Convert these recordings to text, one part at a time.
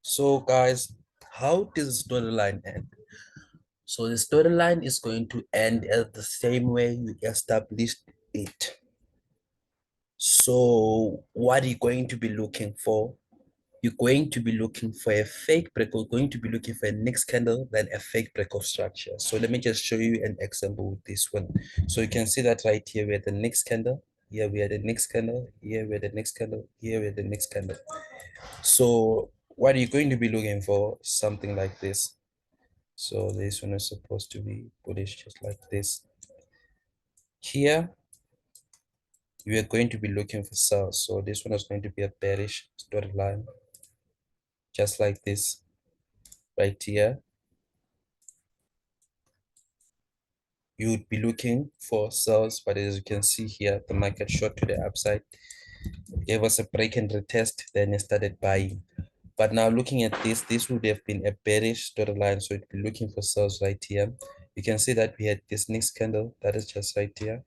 So guys, how does the storyline end? So the storyline is going to end as the same way you established it. So what are you going to be looking for? You're going to be looking for a fake break. We're going to be looking for a next candle, then a fake breakout structure. So let me just show you an example with this one. So you can see that right here, we had the next candle. Here we had the next candle. Here we had the next candle. Here we had the next candle. So what are you going to be looking for? Something like this. So this one is supposed to be bullish just like this. Here, we are going to be looking for sells. So this one is going to be a bearish storyline, just like this right here. You would be looking for sells, but as you can see here, the market shot to the upside. It gave us a break and retest, then it started buying. But now looking at this would have been a bearish storyline. So it'd be looking for sells right here. You can see that we had this next candle that is just right here.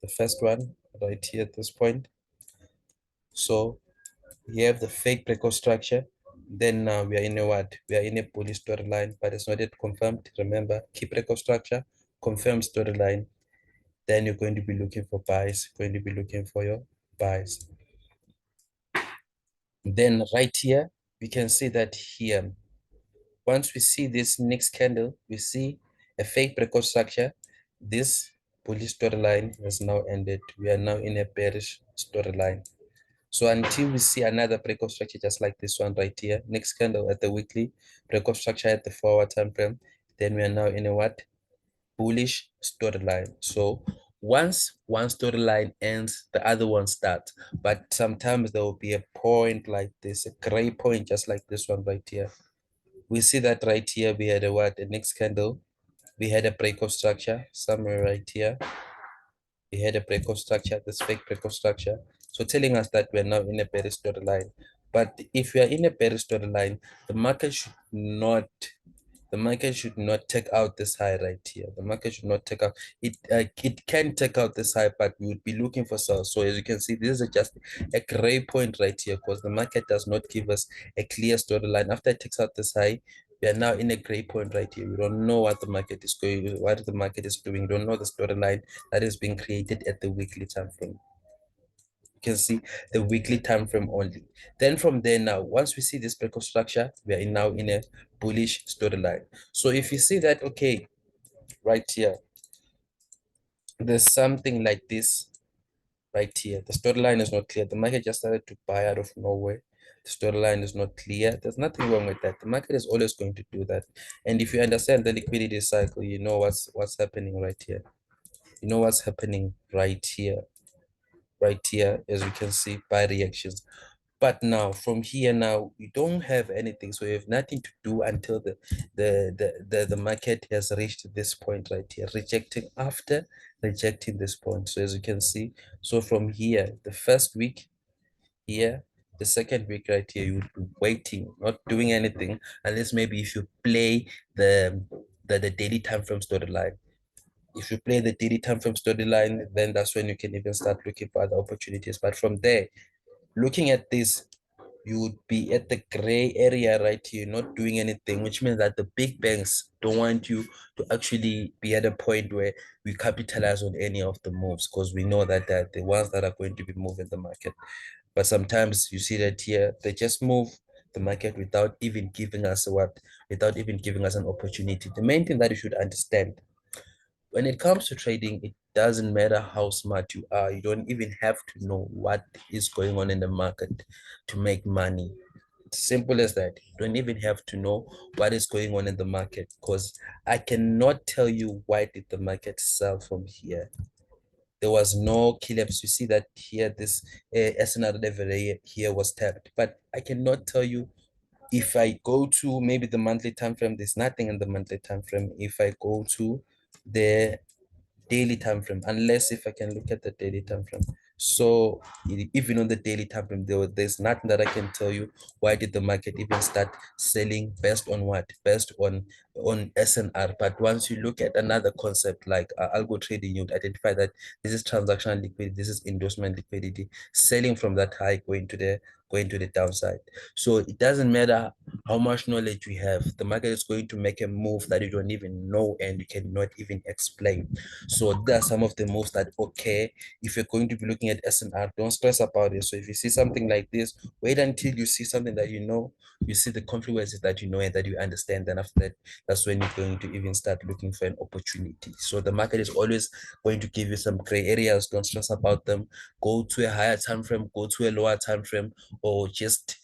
The first one right here at this point. So you have the fake breakout structure. Then now we are in a what? We are in a bullish storyline, but it's not yet confirmed. Remember, keep breakout structure, confirm storyline. Then you're going to be looking for buys, going to be looking for your buys. Then right here, we can see that here, once we see this next candle, we see a fake breakout structure. This bullish storyline has now ended. We are now in a bearish storyline. So until we see another breakout structure just like this one right here, next candle at the weekly, breakout structure at the 4-hour time frame, then we are now in a what? Bullish storyline. So once one storyline ends, the other one starts. But sometimes there will be a point like this, a gray point just like this one right here. We see that right here, we had a what? A next candle. We had a breakout structure somewhere right here. We had a breakout structure, this fake breakout structure. So telling us that we're now in a bearish storyline. But if we are in a bearish storyline, the market should not take out this high right here. The market should not take out it. It can take out this high, but we would be looking for sales. So as you can see, this is just a gray point right here because the market does not give us a clear storyline. After it takes out this high, we are now in a gray point right here. We don't know what the market is going, what the market is doing. We don't know the storyline that is being created at the weekly time frame. You can see the weekly time frame only. Then from there now, once we see this breakout structure, we are now in a bullish storyline. So if you see that, okay, right here, there's something like this right here. The storyline is not clear. The market just started to buy out of nowhere. The storyline is not clear. There's nothing wrong with that. The market is always going to do that. And if you understand the liquidity cycle, you know what's happening right here. You know what's happening right here. Right here, as you can see, buy reactions. But now from here now we don't have anything, so we have nothing to do until the market has reached this point right here, rejecting after rejecting this point. So as you can see, so from here, the first week here, the second week right here, you would be waiting, not doing anything, unless maybe if you play the daily time frame storyline. If you play the daily time frame storyline, then that's when you can even start looking for other opportunities. But from there, looking at this, you would be at the gray area right here, not doing anything, which means that the big banks don't want you to actually be at a point where we capitalize on any of the moves, because we know that they're the ones that are going to be moving the market. But sometimes you see that here, they just move the market without even giving us without even giving us an opportunity. The main thing that you should understand when it comes to trading, it doesn't matter how smart you are. You don't even have to know what is going on in the market to make money. It's simple as that. You don't even have to know what is going on in the market, because I cannot tell you why did the market sell from here. There was no collapse. You see that here, this SNR level here was tapped, but I cannot tell you. If I go to maybe the monthly time frame, there's nothing in the monthly time frame. If I go to the daily time frame, unless if I can look at the daily time frame. So even on the daily time frame, there's nothing that I can tell you. Why did the market even start selling? Based on what? Based on on SNR. But once you look at another concept like algo trading, you'd identify that this is transactional liquidity, this is endorsement liquidity, selling from that high, going to the downside. So it doesn't matter how much knowledge we have, the market is going to make a move that you don't even know and you cannot even explain. So there are some of the moves that, okay, if you're going to be looking at SNR, don't stress about it. So if you see something like this, wait until you see something that you know, you see the confluences that you know and that you understand. Then after that, that's when you're going to even start looking for an opportunity. So the market is always going to give you some gray areas. Don't stress about them. Go to a higher time frame, go to a lower time frame, or just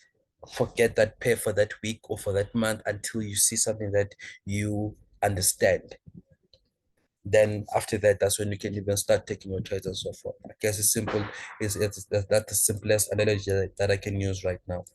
forget that pair for that week or for that month until you see something that you understand. Then after that, that's when you can even start taking your trades and so forth. I guess it's simple. That's the simplest analogy that I can use right now.